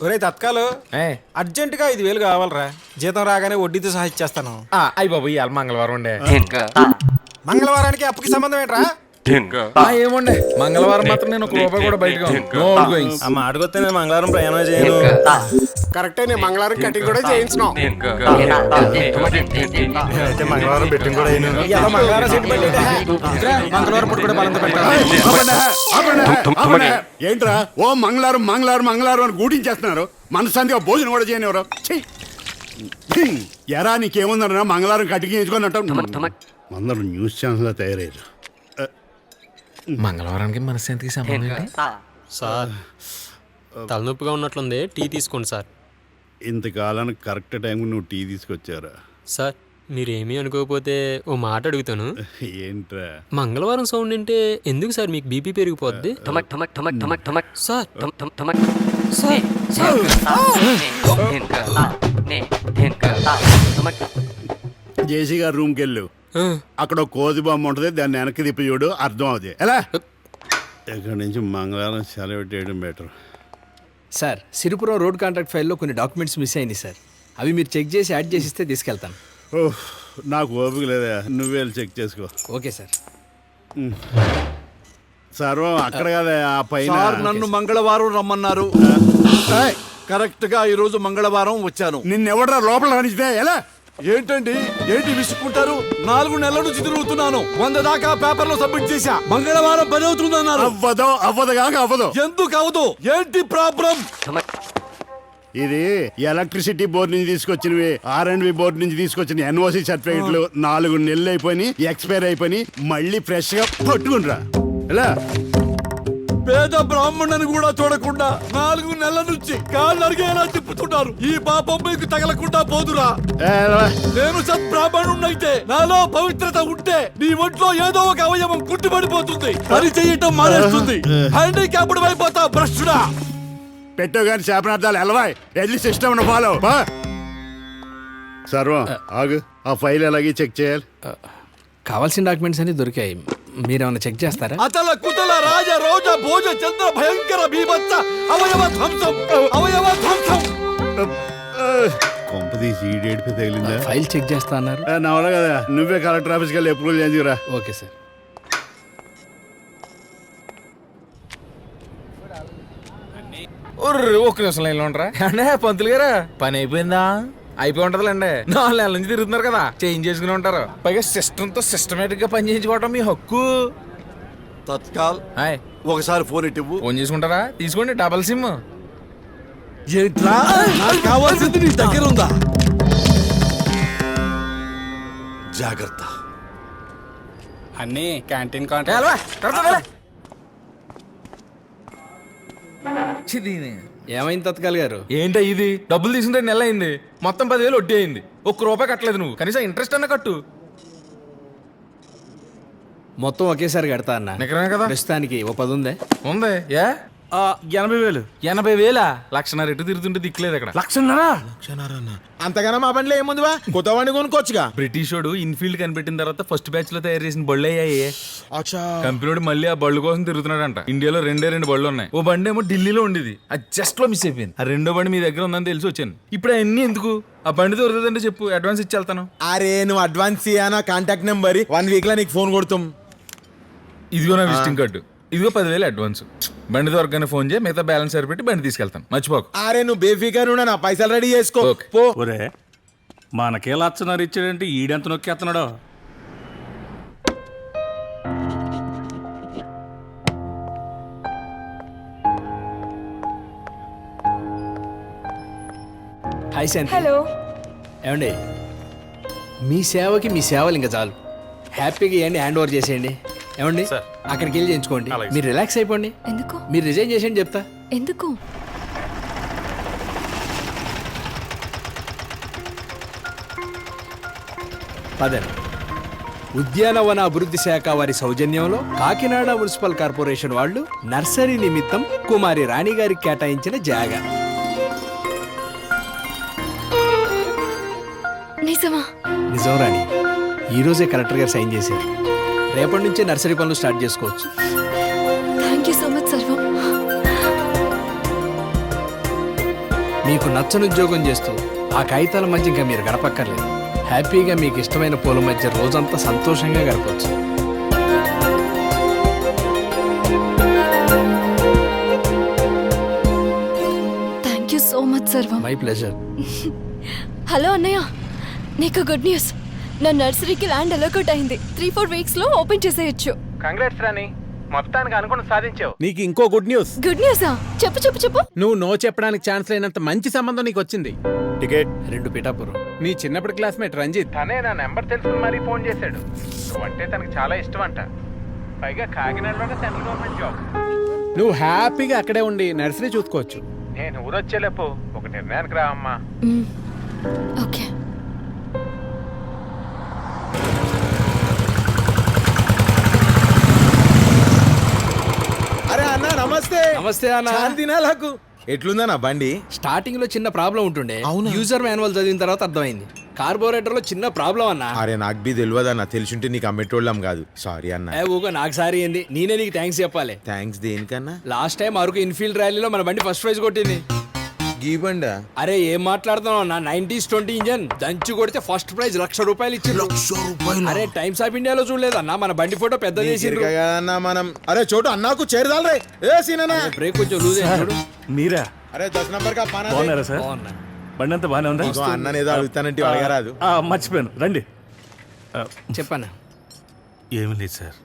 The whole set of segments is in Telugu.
ఒరే తత్కాలు అర్జెంటుగా 5,000 కావాలరా. జీతం రాగానే వడ్డీతో సహా ఇచ్చేస్తాను. అయ్యి బాబు ఇవాళ మంగళవారం ఉండే. మంగళవారానికి అప్పుకి సంబంధం ఏంట్రా? ఏముండే మంగళవారం మాత్రం నేను ₹1 కూడా బయటకు అమ్మ అడుగుతే నేను మంగళవారం ప్రయాణం చేయను. కరెక్టే, నేను మంగళవారం కటింగ్ కూడా చేయించిన. అయితే మంగళవారం బెట్టింగ్ కూడా అయినా మంగళవారం సెట్ మంగళవారం పూట కూడా బలంతో పెట్టాలి. ఏంట్రా ఓ మంగళవారం మంగళవారం మంగళవారం అని గూటించేస్తున్నారు. మనశాంతిగా భోజనం కూడా చేయనివరు. ఎరా నీకేముందన్నా మంగళవారం కటింగ్ చేయించుకొని అంటాం. అందరూ న్యూస్ ఛానల్ తయారయ్యారు. మంగళవారానికి మనశ్శాంతికి సంబంధం ఏంటి? సార్ తలనొప్పిగా ఉన్నట్లుంది, టీ తీసుకోండి సార్. ఇంతకాలానికి కరెక్ట్ టైంకి నువ్వు టీ తీసుకొచ్చారా? సార్ మీరేమీ అనుకోకపోతే ఓ మాట అడుగుతాను. ఏంట్రా? మంగళవారం సౌండ్ అంటే ఎందుకు సార్ మీకు బీపీ పెరిగిపోద్ది? సార్ జేసీ గారు రూమ్కి వెళ్ళు. అక్కడ కోతి బొమ్మ ఉంటుంది, దాన్ని వెనక్కి తిప్పి చూడు, అర్థం అవుతుంది. ఎలా ఇక్కడ నుంచి మంగళవారం సెలవు పెట్టేయడం better. Sir Siripuram road contract ఫైల్లో కొన్ని డాక్యుమెంట్స్ మిస్ అయినాయి సార్. అవి మీరు చెక్ చేసి యాడ్ చేసిస్తే తీసుకెళ్తాను. ఓహ్ నాకు ఓపిక లేదా, నువ్వే చెక్ చేసుకో. Okay sir. సర్వం అక్కడ కదా ఆ పైన. నన్ను మంగళవారం రమ్మన్నారు. కరెక్ట్ గా ఈ రోజు మంగళవారం వచ్చాను. నిన్నెవడరా లోపల రానిస్తే ఎలా? ఏంటండి ఏంటి విసుక్కుంటారు? 4 నెలల నుంచి తిరుగుతున్నాను. 100 దాకా పేపర్లో సబ్మిట్ చేశా. మంగళవారం పని అవుతుందన్నారు. అవ్వదు కాక అవ్వదు. ఎందుకు అవదు? ఏంటి ప్రాబ్లం? ఇది ఎలక్ట్రిసిటీ బోర్డు నుంచి తీసుకొచ్చినవి, R&B బోర్డు నుంచి తీసుకొచ్చిన NOC సర్టిఫికెట్లు 4 నెలలు అయిపోయి ఎక్స్పైర్ అయిపోయి మళ్ళీ ఫ్రెష్ గా పట్టుకుంటా. ఎలా పేద బ్రాహ్మణుని కూడా చూడకుండా 4 నెలల నుంచి కాళ్ళు అరిగేలా తిప్పుతున్నారు. ఈ పాపం మీకు తగలకుండా పోదురా. నేను సద్బ్రాహ్మణున్నైతే, నాలో పవిత్రత ఉంటే నీ ఒంట్లో ఏదో ఒక అవయవం కుట్టిపడిపోతుంది, పని చెయ్యటం మానేస్తుంది, హ్యాండిక్యాప్డ్ అయిపోతా భ్రష్టుడా. పెట్టో గాని శాపనార్థాలు ఎలవాయ్, వెళ్ళి సిస్టమ్ ఫాలో. సర్వం ఆగు, ఆ ఫైల్ ఎలాగే చెక్ చేయాలి. కావాల్సిన డాక్యుమెంట్స్ అన్ని దొరికాయి, మీరేమన్నా చెక్ చేస్తారా? అతల కుతల రాజ రోజ భోజ చంద్ర భయంకర బీభత్స అవయవ ధ్వంసం, అవయవ ధ్వంసం. కొంప తీసి ఈ డేట్ పై తగిలిందా? ఫైల్ చెక్ చేస్తా అన్నారు. నవల కదా, నువ్వే కలెక్టర్ ఆఫీస్కి వెళ్ళి అప్రూవల్ చేయించుకురా. Okay sir. ఒక్క నిమిషం లైన్లో ఉంటారా? అంటే పంతులు గారా పని అయిపోయిందా? అయిపోయి ఉంటదిలేండి. 4 నెలల నుంచి తిరుగుతున్నారు కదా, చేంజ్ చేసుకుని ఉంటారు. పైగా సిస్టంతో సిస్టమేటిక్ గా పని చేయించుకోవటం మీ హక్కు. తత్కాల్ ఒకసారి ఫోన్ ఇవ్వు. ఫోన్ చేసుకుంటారా? తీసుకోండి, డబల్ సిమ్. ఏంట్రా నాకు కావాల్సింది నీ దగ్గర ఉందా? జాగ్రత్త. అన్నీ క్యాంటీన్ ఏమైంది తత్కాల్ గారు? ఏంటో ఇది? డబ్బులు తీసుకుంటే నెల అయింది, మొత్తం 10,000 వడ్డీ అయింది. ₹1 కట్టలేదు నువ్వు, కనీసం ఇంట్రెస్ట్ అన్న కట్టు. మొత్తం ఒకేసారి కడతా అన్న. నిజమే కదా? ప్రస్తుతానికి ఓ 10 ఉందే. ఉంది. ఏ 80,000. 80,000? లక్షన్నర ఎటు తిరుగుతుంటే దిక్కులేదు అక్కడ. లక్షన్నర అంతగానో మా బండిలో ఏముంది బా? కొత్త బండి కొనుక్కోవచ్చుగా. బ్రిటిష్ వాడు ఇన్ఫీల్డ్ కనిపెట్టిన తర్వాత ఫస్ట్ బ్యాచ్ లో తయారు చేసిన బళ్ళు అయ్యాయి. కంపెనీ మళ్ళీ ఆ బళ్ళు కోసం తిరుగుతున్నాడంట. ఇండియాలో 2 బళ్ళు ఉన్నాయి. ఓ బండి ఏమో ఢిల్లీలో ఉండేది, అది జస్ట్ లో మిస్ అయిపోయింది. ఆ రెండో బండి మీ దగ్గర ఉందని తెలిసి వచ్చాను. ఇప్పుడు అన్ని ఎందుకు? ఆ బండి దొరుకుతుందంటే చెప్పు, అడ్వాన్స్ ఇచ్చి వెళ్తాను. అరే నువ్వు అడ్వాన్స్ ఇయ్యానా? కాంటాక్ట్ నెంబర్ 1 వీక్ లో నీకు ఫోన్ కొడుతాం. ఇదిగో నా విజిటింగ్ కార్డు, ఇదిగో 10,000 అడ్వాన్స్. బండి దొరకగానే ఫోన్ చేయి, మిగతా బ్యాలెన్స్ సరిపెట్టి బండి తీసుకెళ్తాను, మర్చిపోకు. అరే నువ్వు బేఫికర్ ఉన్నా, నా పైసలు రెడీ చేసుకో. ఒరే మనకే లచ్చన్నారు ఇచ్చాడంటే ఈడెంత నొక్కేస్తున్నాడో. హాయ్ శాంతి. హలో. ఏమండి, మీ సేవకి మీ సేవలు ఇంకా చాలు. హ్యాపీగా ఇవన్నీ హ్యాండ్ ఓవర్ చేసేయండి. ఏమండి, అక్కడికి వెళ్ళి చేయించుకోండి. మీరు రిలాక్స్ అయిపోండి. ఎందుకు? మీరు రిజైన్ చేసేయండి, చెప్తా. ఎందుకు? పదండి. ఉద్యానవన అభివృద్ధి శాఖ వారి సౌజన్యంలో కాకినాడ మున్సిపల్ కార్పొరేషన్ వాళ్ళు నర్సరీ నిమిత్తం కుమారి రాణి గారికి కేటాయించిన జాగా. నిజమా? నిజం రాణి, ఈరోజే కలెక్టర్ గారు సైన్ చేశారు. రేపటి నుంచే నర్సరీ పనులు స్టార్ట్ చేసుకోవచ్చు. థ్యాంక్ యూ సో మచ్ సర్వం. మీకు నచ్చని ఉద్యోగం చేస్తూ ఆ కాగితాల మధ్య ఇంకా మీరు గడపక్కర్లేదు. హ్యాపీగా మీకు ఇష్టమైన పూల మధ్య రోజంతా సంతోషంగా గడపచ్చు. థ్యాంక్ యూ సో మచ్ సర్వం. My pleasure. హలో అన్నయ్య, నీకు గుడ్ న్యూస్. నా నర్సరీకి ల్యాండ్ అలొకేట్ అయింది. 3-4 వీక్స్ లో ఓపెన్ చేసేయచ్చు. కంగ్రాట్స్ రాణి, మొత్తానికి అనుకున్న సాధించావు. నీకు ఇంకో గుడ్ న్యూస్. గుడ్ న్యూసా? చెప్పు చెప్పు చెప్పు. నువ్వు నో చెప్పడానికి ఛాన్స్ లేనంత మంచి సంబంధం నీకు వచ్చింది. టికెట్ 2 పిఠాపురం. నీ చిన్నప్పటి క్లాస్మేట్ రంజిత్. తనే నా నెంబర్ తెలుసుకుని మరీ ఫోన్ చేశాడు. నువ్వంటే తనకి చాలా ఇష్టం అంట. పైగా కాకినాడలోనే సెంట్రల్ గవర్నమెంట్ జాబ్. నువ్వు హ్యాపీగా అక్కడే ఉండి నర్సరీ చూసుకోవచ్చు. నేను ఊరొచ్చేలేపు ఒక నిర్ణయానికి రా అమ్మా. ఓకే. అరే అన్న నమస్తే. నమస్తే అన్న. దినాలకు ఎట్లుందా నా బండి? స్టార్టింగ్ లో చిన్న ప్రాబ్లం ఉంటుండే. యూజర్ మాన్యువల్ చదివిన తర్వాత అర్థమైంది. కార్బోరేటర్ లో చిన్న ప్రాబ్లం అన్న. అరే నాకు బి తెలియదన్న, తెలుసుంటే నీకు అమ్మేటోళ్ళం కాదు. సారీ అన్న. ఊగా నాకు సారీ ఏంది, నేనే నీకు థ్యాంక్స్ చెప్పాలి. థ్యాంక్స్ దేనికన్నా? లాస్ట్ టైం అరకు ఇన్ఫీల్డ్ ర్యాలీలో మన బండి ఫస్ట్ ప్రైజ్ కొట్టింది. గీ బండా? అరే ఏం మాట్లాడుతున్నావు అన్న, 90s 20 ఇంజన్ దంచి కొడితే ఫస్ట్ ప్రైజ్ ₹1,00,000 ఇచ్చింది. అరే టైమ్స్ ఆఫ్ ఇండియాలో చూడలేదన్న, మన బండి ఫోటో పెద్ద చేసిండ్రు. అన్న మనం అరే చోటు అన్నాకు చేరదాల్ రే. ఏ సీనన్నా బ్రేక్ కొంచెం లూజ్ అయ్యాడు. మీరా? అరే 10 నంబర్ కా పానా బాగున్నారా సార్? బాగున్నా. బండి అంతా బాగానే ఉందా? ఇగో అన్న ఏదో అడుగుతానంటే అడగరాదు. మర్చిపోయాను, రండి. చెప్పన్నా. ఏమీ లేదు సార్,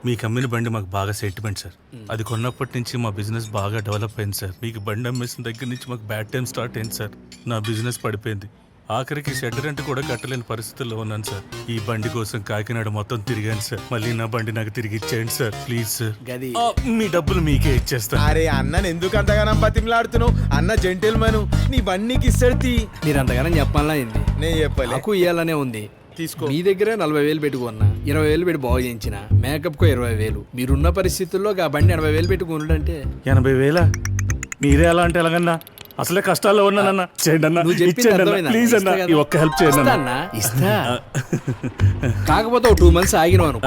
మీకు అమ్మిన బండి మాకు బాగా సెంటిమెంట్ సార్. అది కొన్నప్పటి నుంచి మా బిజినెస్ బాగా డెవలప్ అయింది సార్. మీకు బండి అమ్మేసిన దగ్గర నుంచి మాకు బ్యాడ్ టైం స్టార్ట్ అయింది సార్. నా బిజినెస్ పడిపోయింది. ఆఖరికి షెడ్ రెంట్ కూడా కట్టలేని పరిస్థితుల్లో ఉన్నాను సార్. ఈ బండి కోసం కాకినాడ మొత్తం తిరిగాను సార్. మళ్ళీ నా బండి నాకు తిరిగి ఇచ్చేయండి సార్, ప్లీజ్ సార్. గది మీ డబ్బులు మీకే ఇచ్చేస్తాను. అరే అన్నని ఎందుకు అంతగానం బతిమలాడుతున్నావు? అన్న జెంటిల్మన్, నీ బండికి ఇస్తాడు. మీరు అంతగానం చెప్పాలా ఏంది? నేను చెప్పలే. నాకు ఇయ్యాలనే ఉంది. తీసుకో. మీ దగ్గరే 40,000 పెట్టుకున్నా, 20,000 పెట్టి బాగు చేయించిన, మేకప్ కు 20,000. మీరున్న పరిస్థితుల్లో ఆ బండి 80,000 పెట్టుకున్నాడంటే 80,000? మీరే అలా అంటే ఎలాగన్నా? అసలే కష్టాల్లో ఉన్నానన్న. చేయండి అన్న, నువ్వు చెప్పింది ఇచ్చేయండి అన్న, అర్థమైందా? ప్లీజ్ అన్న, ఇస్తా ఈ కదా. ఒక్క హెల్ప్ చేయండి అన్న. ఇస్తా అన్నా, ఇస్తా. కాకపోతే ఒక 2 months ఆగినాను.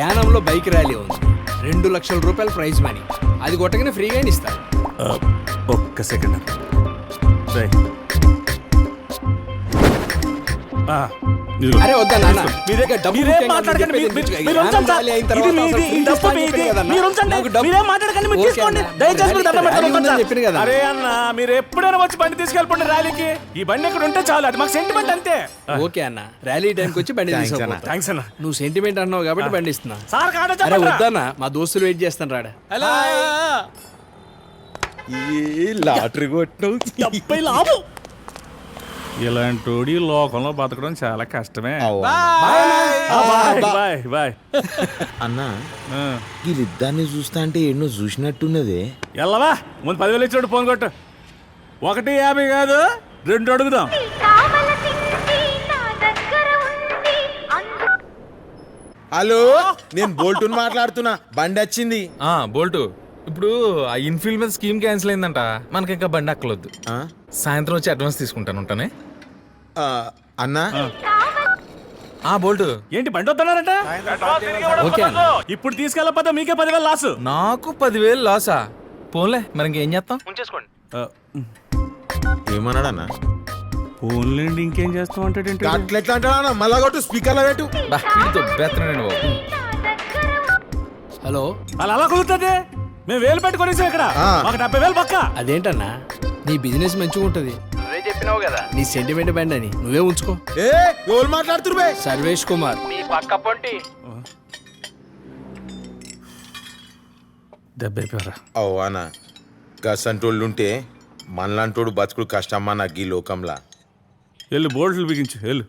యానంలో బైక్ ర్యాలీ ఉంది, ₹2,00,000 ప్రైజ్ మనీ. అది కొట్టగానే ఫ్రీగా ఇస్తా. ఒక్క సెకండ్. అరే వద్దా నాన్న, మీ దగ్గర డబ్బు మీరేం ముఖ్యంగా మాట్లాడకండి, చెప్పేది మీరు- తెచ్చుకో. మీరు యానం ఉంచండి సార్. ర్యాలీ అయిన ఇది తర్వాత మీది, అసలు ఈ ఫ్రీ డబ్బు ఇస్తా అని మీది. చెప్పాను కదన్నా. మీరు ఉంచండి. నాకు డబ్బు- మీరేం మాట్లాడకండి, మీరు ఓకే తీసుకోండి. అన్న. దయచేసి మీరు దండం ర్యాలీ పెడతాను ఉందని చెప్పాను కదా. అరే అన్న, మీరు ఎప్పుడైనా వచ్చి బండి తీసుకెళ్ళిపోండి ర్యాలీకి. ఈ బండి ఎక్కడ ఉంటే చాలు, అది మాకు సెంటిమెంట్ అంతే. ఓకే అన్న, ర్యాలీ టైంకి వచ్చి బండి తీసుకో. థ్యాంక్స్ అన్న. నువ్వు సెంటిమెంట్ అన్నావు కాబట్టి బండి ఇస్తున్నా. సార్ కాడ అరే వద్దన్నా, మా దోస్తులు వెయిట్ చేస్తాను రాడా. హలో లాటరీ కొట్టినావు. లాభం. ఇలాంటి లోకంలో బతకడం చాలా కష్టమే. Bye bye. అన్న వీళ్ళిద్దరిని చూస్తా అంటే ఎన్నో చూసినట్టున్నదే. ఎల్లవా, ముందు 10,000 ఇచ్చాడు. ఫోన్ కొట్టు. 150 కాదు, 2 అడుగుదాం. హలో, నేను బోల్టూన్ మాట్లాడుతున్నా. బండి వచ్చింది. బోల్టు, ఇప్పుడు ఆ ఇన్ఫీల్డ్ మీద స్కీమ్ క్యాన్సిల్ అయిందంట. మనకి ఇంకా బండి అక్కలొద్దు. సాయంత్రం వచ్చి అడ్వాన్స్ తీసుకుంటాను. ఉంటానే అన్నా. బోల్టు. ఏంటి బండి వద్దన్నారంట? ఓకే అన్న. ఇప్పుడు తీసుకెళ్ళకపోతే మీకే 10,000 లాస్. నాకు 10,000 లాసా? పోన్లే, మరి ఇంకేం చేస్తాం? ఉంచేసుకోండి. ఏమన్నాడన్నా? ఫోన్లేండి, ఇంకేం చేస్తాం అంటే అట్లెట్లా అంటాడా? మళ్ళా కొట్టు, స్పీకర్లో పెట్టు. బెత్తనండి బాబు. హలో, అలా కుదురుతుంది. మేము 1,000 పెట్టుకొనేసాం ఇక్కడ. మాకు 70,000 పక్క. అదేంటన్నా, నీ బిజినెస్ మంచిగా ఉంటది. నువ్వే చెప్పినావు కదా. నీ సెంటిమెంట్ బండి అని నువ్వే ఉంచుకో. ఎవరు మాట్లాడుతురు? సర్వేష్ కుమార్. నీ పక్క పొంటి. దెబ్బైపోయారా? అవ్వానా, గసంటోళ్ళుంటే మనలాంటోడు బతుకుడు కష్టమ్మా నాకు ఈ లోకంలా. వెళ్ళు, బోల్ట్లు బిగించు, వెళ్ళు.